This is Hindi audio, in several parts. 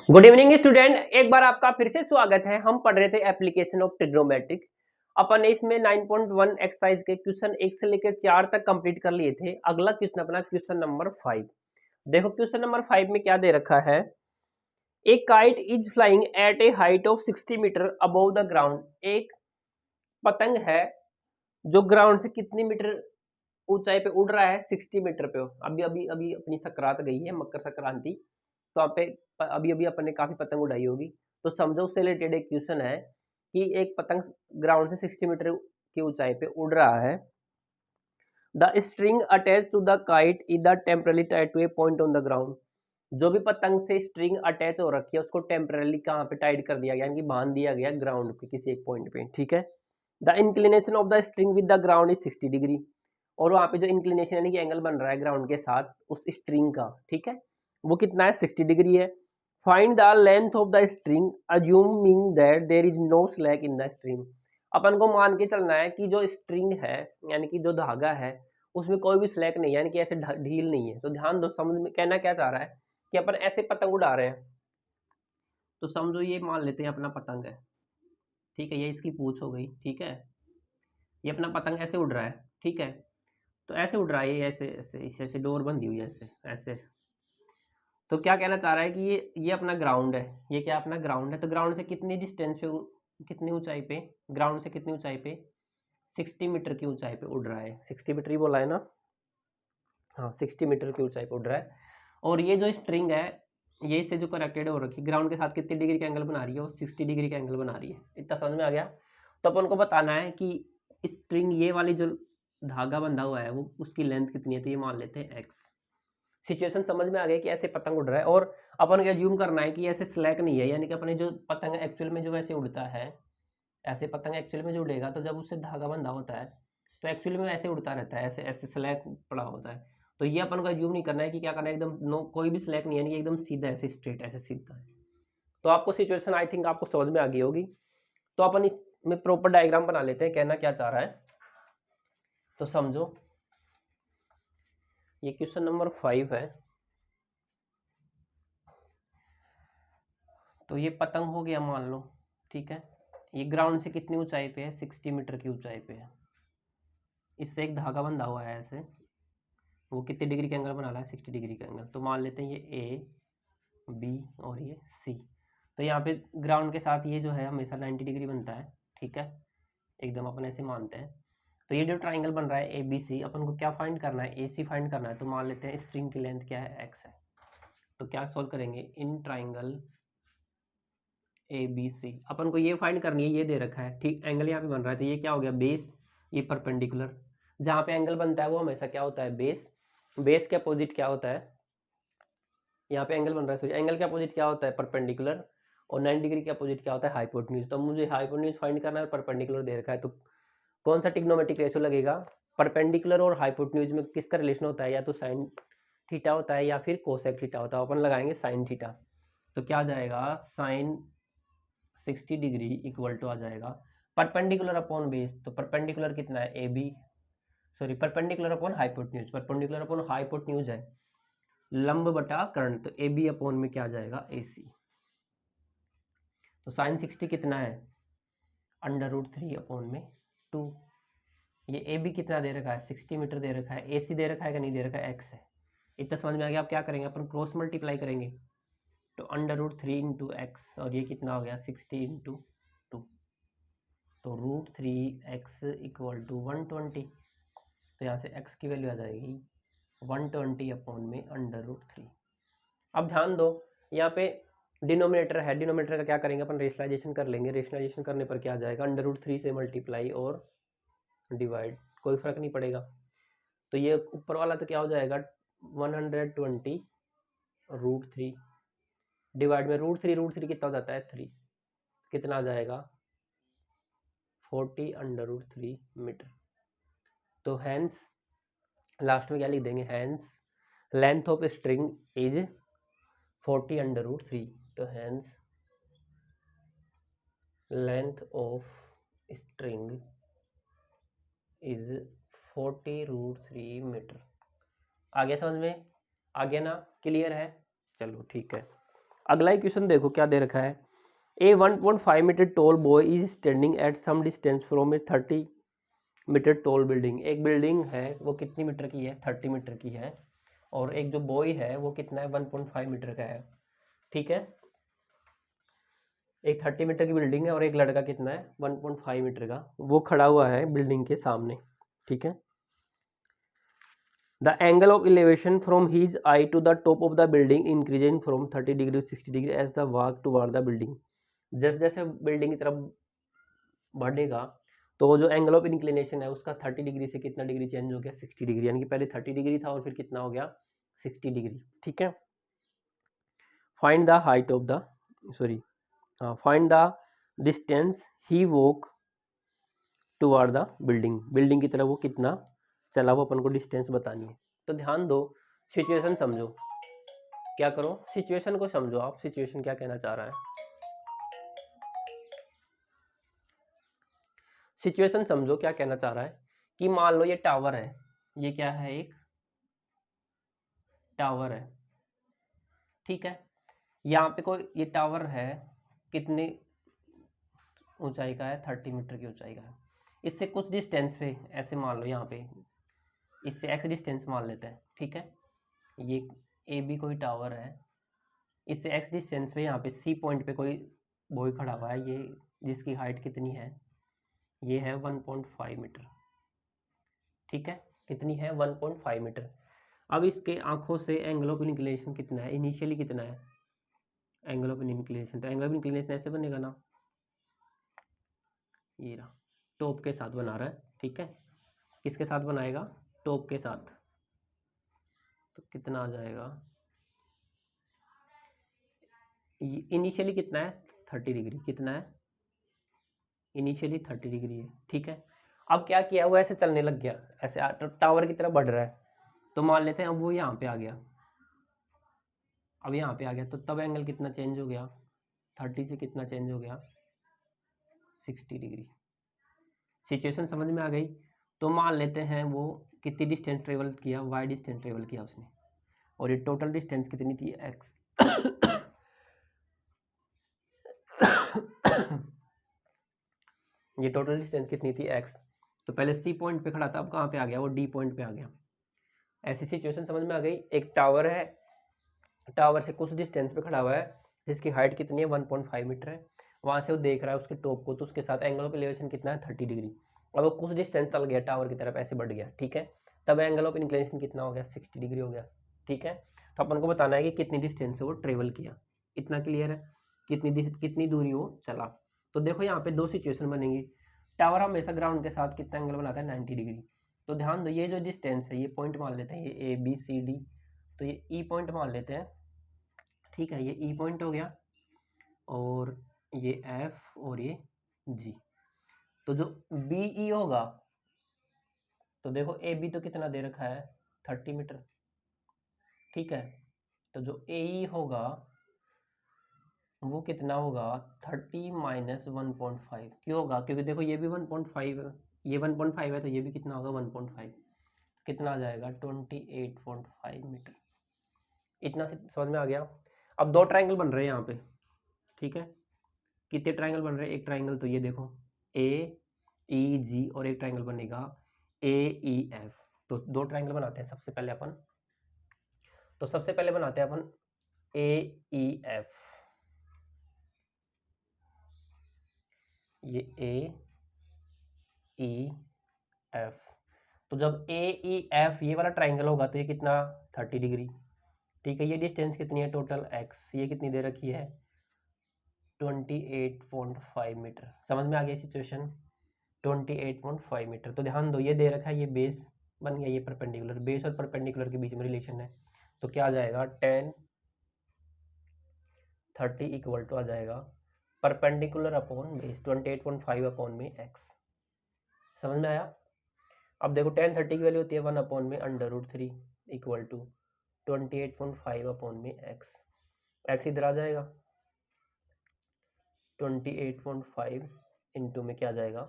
गुड इवनिंग स्टूडेंट, एक बार आपका फिर से स्वागत है। हम पढ़ रहे थे एप्लीकेशन ऑफ ट्रिग्नोमेट्रिक। अपन ने इसमें 9.1 एक्सरसाइज के क्वेश्चन 1 से लेकर 4 तक कंप्लीट कर लिए थे। अगला क्वेश्चन अपना क्वेश्चन नंबर 5। देखो क्वेश्चन नंबर 5 में क्या दे रखा है। A kite is flying at a height of 60 metre above the ground. एक पतंग है जो ग्राउंड से कितनी मीटर ऊंचाई पे उड़ रहा है, 60 मीटर पे। अभी अभी अभी अपनी संक्रांत गई है, मकर संक्रांति। तो आप पे अभी अभी अपन ने काफी पतंग उड़ाई होगी। तो समझो उससे रिलेटेड एक क्वेश्चन है कि एक पतंग ग्राउंड से 60 मीटर की ऊंचाई पे उड़ रहा है। The string attach to the kite is the temporarily tied to a point on the ground. जो भी पतंग से स्ट्रिंग अटैच हो रखी है उसको टेम्परली कहाँ पे टाइड कर दिया गया, यानी कि बांध दिया गया ग्राउंड के किसी एक पॉइंट पे। ठीक है। The inclination of the string with the ground is 60 degree. और वहाँ पे जो इंक्लिनेशन यानी कि एंगल बन रहा है ग्राउंड के साथ उस स्ट्रिंग का, ठीक है, वो कितना है, 60 डिग्री है। Find the length of the string assuming that there is no slack in the string. अपन को मान के चलना है कि जो स्ट्रिंग है यानी कि जो धागा है उसमें कोई भी स्लैक नहीं है, यानी कि ऐसे ढील नहीं है। तो ध्यान दो, समझ में कहना क्या चाह रहा है कि अपन ऐसे पतंग उड़ा रहे हैं। तो समझो ये मान लेते हैं अपना पतंग है, ठीक है, ये इसकी पूंछ हो गई, ठीक है। ये अपना पतंग ऐसे उड़ रहा है, ठीक है। तो ऐसे उड़ रहा है, ये ऐसे ऐसे ऐसे ऐसे डोर बंधी हुई है ऐसे ऐसे। तो क्या कहना चाह रहा है कि ये अपना ग्राउंड है। ये क्या अपना ग्राउंड है। तो ग्राउंड से कितनी डिस्टेंस पे, कितनी ऊंचाई पे, ग्राउंड से कितनी ऊंचाई पे, 60 मीटर की ऊंचाई पे उड़ रहा है। 60 मीटर ही बोला है ना, हाँ 60 मीटर की ऊंचाई पे उड़ रहा है। और ये जो स्ट्रिंग है ये इससे जो कनेक्टेड हो रखी है ग्राउंड के साथ कितनी डिग्री का एंगल बना रही है, वो 60 डिग्री का एंगल बना रही है। इतना समझ में आ गया। तो अपन को बताना है कि स्ट्रिंग ये वाली जो धागा बंधा हुआ है वो उसकी लेंथ कितनी है। तो ये मान लेते हैं एक्स। सिचुएशन समझ में आ गई कि ऐसे पतंग उड़ रहा है और अपन को अज्यूम करना है कि ऐसे स्लैक नहीं है, यानी कि अपने जो पतंग एक्चुअल में जो वैसे उड़ता है, ऐसे पतंग एक्चुअल में जो उड़ेगा तो जब उससे धागा बंधा होता है तो एक्चुअली में ऐसे उड़ता रहता है, ऐसे ऐसे स्लैक पड़ा होता है। तो ये अपन को अज्यूम नहीं करना है कि क्या करना है, एकदम नो कोई भी स्लैक नहीं है, यानी कि एकदम सीधा ऐसे स्ट्रेट ऐसे सीधा है। तो आपको सिचुएशन आई थिंक आपको समझ में आ गई होगी। तो अपन इसमें प्रॉपर डायग्राम बना लेते हैं, कहना क्या चाह रहा है। तो समझो ये क्वेश्चन नंबर 5 है। तो ये पतंग हो गया मान लो, ठीक है। ये ग्राउंड से कितनी ऊंचाई पे है, 60 मीटर की ऊंचाई पे है। इससे एक धागा बंधा हुआ है ऐसे, वो कितने डिग्री का एंगल बना रहा है, 60 डिग्री का एंगल। तो मान लेते हैं ये ए बी और ये सी। तो यहाँ पे ग्राउंड के साथ ये जो है हमेशा 90 डिग्री बनता है, ठीक है, एकदम अपन ऐसे मानते हैं। तो ये जो ट्राइंगल बन रहा है ए बी सी, अपन को क्या फाइंड करना है, ए सी फाइंड करना है। तो मान लेते हैं स्ट्रिंग की लेंथ क्या है, एक्स है। तो क्या सोल्व करेंगे, in triangle A B C अपन को ये फाइंड करनी है, ये दे रखा है, ठीक, एंगल यहाँ पे बन रहा है। तो ये क्या हो गया, बेस, ये परपेंडिकुलर। जहाँ पे एंगल बनता है वो हमेशा क्या होता है, बेस। बेस के अपोजिट क्या होता है, यहाँ पे एंगल बन रहा है, सो एंगल के अपोजिट क्या होता है, परपेंडिकुलर। और 90 डिग्री के अपोजिट क्या होता है, हाइपोटेन्यूज। तो मुझे हाइपोटेन्यूज फाइंड करना है, परपेंडिकुलर दे रखा है। तो कौन सा ट्रिग्नोमेट्रिक रेशियो लगेगा, परपेंडिकुलर और हाइपोटेन्यूज में किसका रिलेशन होता है, या तो साइन थीटा होता है या फिर कोसेक थीटा होता है। अपन लगाएंगे साइन थीटा। तो क्या आ जाएगा, साइन 60 डिग्री इक्वल टू आ जाएगा परपेंडिकुलर अपॉन बेस। तो परपेंडिकुलर कितना है, A B, sorry perpendicular upon hypotenuse, perpendicular upon hypotenuse है लंब बटा कर्ण। तो ए बी अपॉन में क्या आ जाएगा, ए सी। तो साइन 60 कितना है, √3 अपॉन में 2। ये ए बी कितना दे रखा है, 60 मीटर दे रखा है। ए सी दे रखा है कि नहीं दे रखा है, एक्स है। इतना समझ में आ गया। आप क्या करेंगे, अपन क्रॉस मल्टीप्लाई करेंगे। तो √3 इंटू एक्स, और ये कितना हो गया, 60 इंटू 2। तो √3x इक्वल टू 120। तो यहाँ से x की वैल्यू आ जाएगी 120 अपॉन में √3। अब ध्यान दो, यहाँ पे डिनोमिनेटर है, डिनोमिनेटर का क्या करेंगे अपन, रेशनलाइजेशन कर लेंगे। रेशनलाइजेशन करने पर क्या आ जाएगा, √3 से मल्टीप्लाई और डिवाइड, कोई फर्क नहीं पड़ेगा। तो ये ऊपर वाला तो क्या हो जाएगा, 120 √3 डिवाइड में √3 कितना हो जाता है, 3, कितना आ जाएगा 40 √3 मीटर। तो हैंस लास्ट में क्या लिख देंगे, hence length of string is 40 √3। तो hence length of string is 40 √3 metre. आ गया समझ में, आ गया ना, क्लियर है। चलो ठीक है। अगला ही क्वेश्चन देखो क्या दे रखा है। A 1.5 metre tall boy is standing at some distance from a 30 metre tall building. एक बिल्डिंग है वो कितनी मीटर की है, 30 मीटर की है, और एक जो बॉय है वो कितना है, 1.5 मीटर का है। ठीक है, एक 30 मीटर की बिल्डिंग है और एक लड़का कितना है, 1.5 मीटर का, वो खड़ा हुआ है बिल्डिंग के सामने। ठीक है, the angle of elevation from his eye to the top of the building increasing from 30 degree 60 degree as the walk toward the building. जैसे जैसे बिल्डिंग की तरफ बढ़ेगा तो जो एंगल ऑफ इंक्लिनेशन है उसका 30 डिग्री से कितना डिग्री चेंज हो गया, 60 डिग्री, यानी कि पहले 30 डिग्री था और फिर कितना हो गया, 60 डिग्री। ठीक है, find the height of the sorry find the distance he walk toward the building. Building की तरफ वो कितना चला, वो अपन को डिस्टेंस बतानी है। तो ध्यान दो, सिचुएशन समझो, क्या करो, सिचुएशन को समझो आप, सिचुएशन क्या कहना चाह रहा है। सिचुएशन समझो क्या कहना चाह रहा है कि मान लो ये टावर है, ये क्या है, एक टावर है। ठीक है, यहाँ पे कोई ये टावर है, कितनी ऊंचाई का है, 30 मीटर की ऊंचाई का है। इससे कुछ डिस्टेंस पे ऐसे मान लो, यहाँ पे इससे एक्स डिस्टेंस मान लेते हैं। ठीक है, ये ए बी कोई टावर है, इससे एक्स डिस्टेंस पे यहाँ पे सी पॉइंट पे कोई बॉय खड़ा हुआ है, ये जिसकी हाइट कितनी है, ये है 1.5 मीटर। ठीक है, कितनी है, 1.5 मीटर। अब इसके आंखों से एंगल ऑफ इंक्लिनेशन कितना है, इनिशियली कितना है एंगल ऑफ इंक्लिनेशन, तो एंगल ऑफ इंक्लिनेशन ऐसे बनेगा ना, ये रहा, टॉप के साथ बना रहा है। ठीक है, किसके साथ बनाएगा, टॉप के साथ, तो कितना आ जाएगा, इनिशियली कितना है, 30 डिग्री, कितना है, इनिशियली 30 डिग्री है। ठीक है, अब क्या किया, वो ऐसे चलने लग गया, ऐसे टावर की तरफ बढ़ रहा है, तो मान लेते हैं अब वो यहाँ पे आ गया, अब यहाँ पे आ गया, तो तब एंगल कितना चेंज हो गया, 30 से कितना चेंज हो गया, 60 डिग्री। सिचुएशन समझ में आ गई। तो मान लेते हैं वो कितनी डिस्टेंस ट्रेवल किया, वाई डिस्टेंस ट्रेवल किया उसने, और ये टोटल डिस्टेंस कितनी थी, एक्स। ये टोटल डिस्टेंस कितनी थी, एक्स। तो पहले सी पॉइंट पे खड़ा था, अब कहाँ पे आ गया, वो डी पॉइंट पे आ गया। ऐसी सिचुएशन समझ में आ गई। एक टावर है, टावर से कुछ डिस्टेंस पे खड़ा हुआ है, जिसकी हाइट कितनी है, 1.5 मीटर है, वहां से वो देख रहा है उसके टॉप को, तो उसके साथ एंगल ऑफ एलिवेशन कितना है, 30 डिग्री। अब वो कुछ डिस्टेंस चल गया टावर की तरफ, ऐसे बढ़ गया। ठीक है, तब एंगल ऑफ इंक्लिनेशन कितना हो गया, 60 डिग्री हो गया। ठीक है, तो अपन को बताना है कि कितनी डिस्टेंस से वो ट्रेवल किया, इतना क्लियर है, कितनी दूरी वो चला। तो देखो यहाँ पे दो सिचुएशन बनेंगी। टावर हमेशा ग्राउंड के साथ कितना एंगल बनाता है, 90 डिग्री। तो ध्यान दो, ये जो डिस्टेंस है, ये पॉइंट मान लेते हैं, ये ए बी सी डी, तो ये ई पॉइंट मान लेते हैं। ठीक है, ये ई पॉइंट हो गया, और ये एफ, और ये जी। तो जो बी ई होगा, तो देखो ए बी तो कितना दे रखा है, 30 मीटर। ठीक है, तो जो ए ई होगा वो कितना होगा, 30 माइनस 1.5। क्यों होगा, क्योंकि देखो ये भी 1.5 है, ये 1.5 है, तो ये भी कितना होगा, 1.5, कितना आ जाएगा, 28.5 मीटर। इतना समझ में आ गया। अब दो ट्राइंगल बन रहे हैं यहाँ पे। ठीक है, कितने ट्राइंगल बन रहे हैं, एक ट्राइंगल तो ये देखो ए ई जी, और एक ट्राइंगल बनेगा ए ई एफ। तो दो ट्राइंगल बनाते हैं सबसे पहले अपन, तो सबसे पहले बनाते हैं अपन ए ई एफ, ये ए ई एफ। तो जब ए ई एफ ये वाला ट्राइंगल होगा तो ये कितना, 30 डिग्री। ठीक है, ये डिस्टेंस कितनी है, टोटल एक्स, ये कितनी दे रखी है, 28.5 मीटर। समझ में आ गया सिचुएशन, 28.5 मीटर। तो ध्यान दो, ये दे रखा है, ये बेस बन गया, ये परपेंडिकुलर, बेस और परपेंडिकुलर के बीच में रिलेशन है, तो क्या आ जाएगा, 10 30 इक्वल टू आ जाएगा परपेंडिकुलर अपॉन बेस, 28.5 अपॉन में एक्स। समझ में आया। अब देखो 10 30 की वैल्यू होती है 1 अपॉन में √3 इक्वल टू 28.5 अपॉन में एक्स। एक्स इधर आ जाएगा, 28.5 इंटू में क्या आ जाएगा,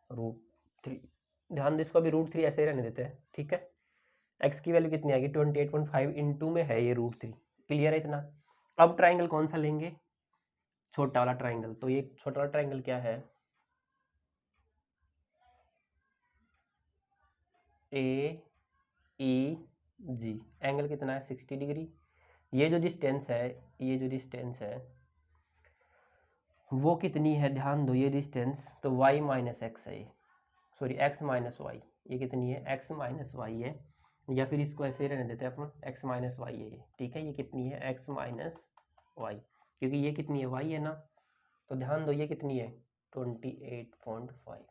√3। ध्यान दे, इसको अभी √3 ऐसे ही रहने देते हैं। ठीक है, एक्स की वैल्यू कितनी आएगी, 28.5 इंटू में है ये √3। क्लियर है इतना। अब ट्राइंगल कौन सा लेंगे, छोटा वाला ट्राइंगल। तो ये छोटा वाला ट्राइंगल क्या है, ए ई जी, एंगल कितना है 60 डिग्री। ये जो डिस्टेंस है, ये जो डिस्टेंस है वो कितनी है, ध्यान दो, ये डिस्टेंस तो y माइनस एक्स है, सॉरी x माइनस वाई, ये कितनी है x माइनस वाई है, या फिर इसको ऐसे ही रहने देते हैं अपन, x माइनस वाई है ये, ठीक है। ये कितनी है x माइनस वाई, क्योंकि ये कितनी है y है ना, तो ध्यान दो ये कितनी है 28.5।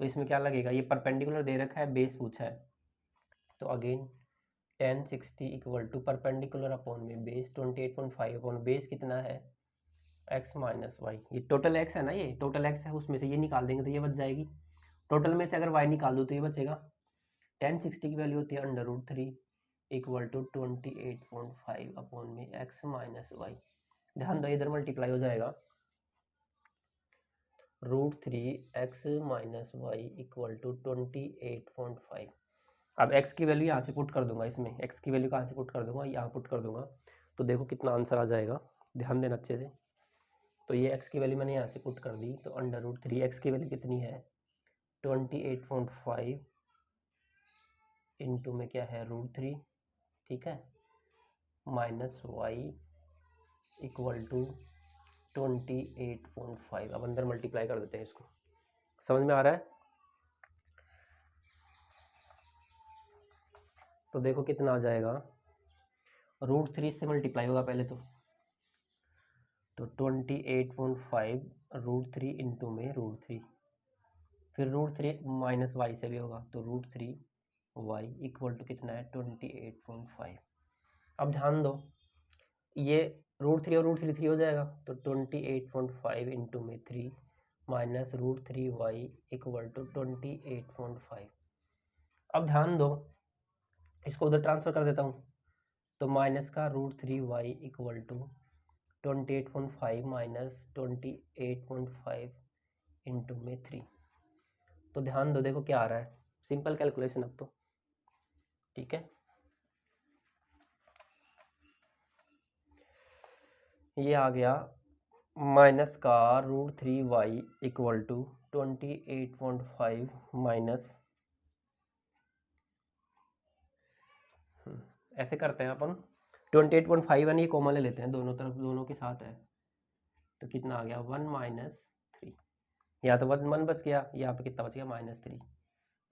तो इसमें क्या लगेगा, ये परपेंडिकुलर दे रखा है, बेस पूछा है, तो again tan 60 equal to perpendicular upon में बेस 28.5 अपॉन बेस कितना है x माइनस वाई। ये टोटल x है ना, ये टोटल x है, उसमें से ये निकाल देंगे तो ये बच जाएगी। टोटल में से अगर y निकाल दो तो ये बचेगा, tan 60 की वैल्यू होती है √3 इक्वल टू 28.5 अपॉन में x माइनस वाई। ध्यान दो इधर मल्टीप्लाई हो जाएगा, √3 x minus y equal to 28.5। अब x की वैल्यू यहाँ से पुट कर दूंगा, इसमें x की वैल्यू कहाँ से पुट कर दूंगा, यहाँ पुट कर दूंगा, तो देखो कितना आंसर आ जाएगा, ध्यान देना अच्छे से। तो ये x की वैल्यू मैंने यहाँ से पुट कर दी, तो √3 x की वैल्यू कितनी है 28.5 इंटू में क्या है √3, ठीक है, माइनस वाई इक्वल टू 28.5। अब अंदर मल्टीप्लाई कर देते हैं इसको, समझ में आ रहा है। तो देखो कितना आ जाएगा, √3 से मल्टीप्लाई होगा पहले तो 28.5 √3 इंटू में √3, फिर √3 माइनस वाई से भी होगा, तो √3 वाई इक्वल टू कितना है 28.5। अब ध्यान दो ये √3 और √3 3 हो जाएगा, तो 28.5 इंटू में 3 माइनस √3 वाई इक्वल टू 28.5। अब ध्यान दो इसको उधर ट्रांसफर कर देता हूँ, तो माइनस का √3 y equal to 28.5 minus 28.5 into में 3। तो ध्यान दो देखो क्या आ रहा है, सिंपल कैलकुलेशन अब तो, ठीक है। ये आ गया माइनस का √3 वाई इक्वल टू 28.5 माइनस, ऐसे करते हैं अपन 28.5 है, ये कॉमन ले लेते हैं, दोनों तरफ दोनों के साथ है, तो कितना आ गया 1 माइनस 3, यहाँ तो 1 बच गया, यहाँ पे कितना बच गया -3।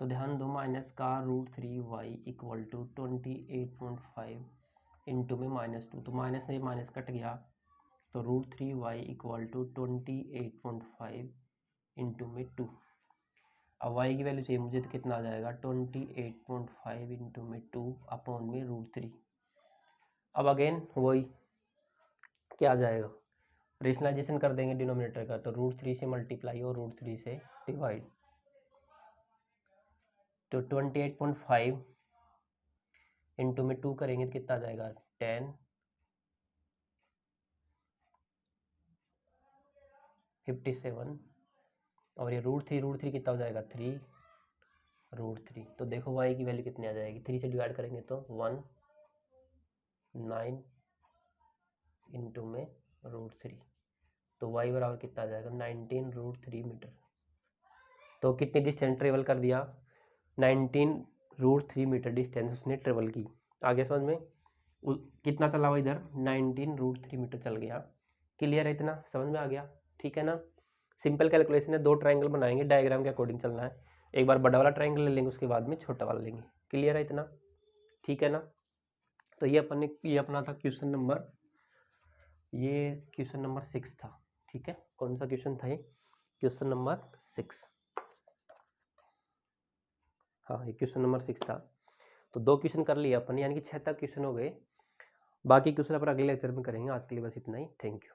तो ध्यान दो माइनस का √3 वाई इक्वल टू 28.5 इंटू में -2, तो माइनस से माइनस कट गया, तो √3 वाई इक्वल टू 28.5 इंटू में 2। अब वाई की वैल्यू चाहिए मुझे, तो कितना आ जाएगा 28.5 इंटू में 2 अपॉन में √3। अब अगेन वही क्या आ जाएगा, रेशनलाइजेशन कर देंगे डिनोमिनेटर का, तो √3 से मल्टीप्लाई और √3 से डिवाइड, तो 28.5 इंटू में 2 करेंगे तो कितना आ जाएगा 10 57, और ये √3 कितना हो जाएगा 3 √3। तो देखो y की वैल्यू कितनी आ जाएगी, 3 से डिवाइड करेंगे तो 1 9 इंटू में √3, तो y बराबर कितना आ जाएगा 19 √3 मीटर। तो कितनी डिस्टेंस ट्रेवल कर दिया, 19 √3 मीटर डिस्टेंस उसने ट्रेवल की। आगे समझ में, कितना चला हुआ इधर 19 √3 मीटर चल गया। क्लियर है, इतना समझ में आ गया, ठीक है ना। सिंपल कैलकुलेशन है, 2 ट्राइंगल बनाएंगे, डायग्राम के अकॉर्डिंग चलना है, एक बार बड़ा वाला ट्राइंगल ले लेंगे, उसके बाद में छोटा वाला लेंगे। क्लियर है इतना, ठीक है ना। तो ये अपन ने, ये अपना था क्वेश्चन नंबर, ये क्वेश्चन नंबर 6 था, ठीक है। कौन सा क्वेश्चन था ये, क्वेश्चन नंबर 6, हाँ ये क्वेश्चन नंबर 6 था। तो 2 क्वेश्चन कर लिए अपन, यानी कि 6 तक क्वेश्चन हो गए, बाकी क्वेश्चन अपन अगले लेक्चर में करेंगे। आज के लिए बस इतना ही, थैंक यू।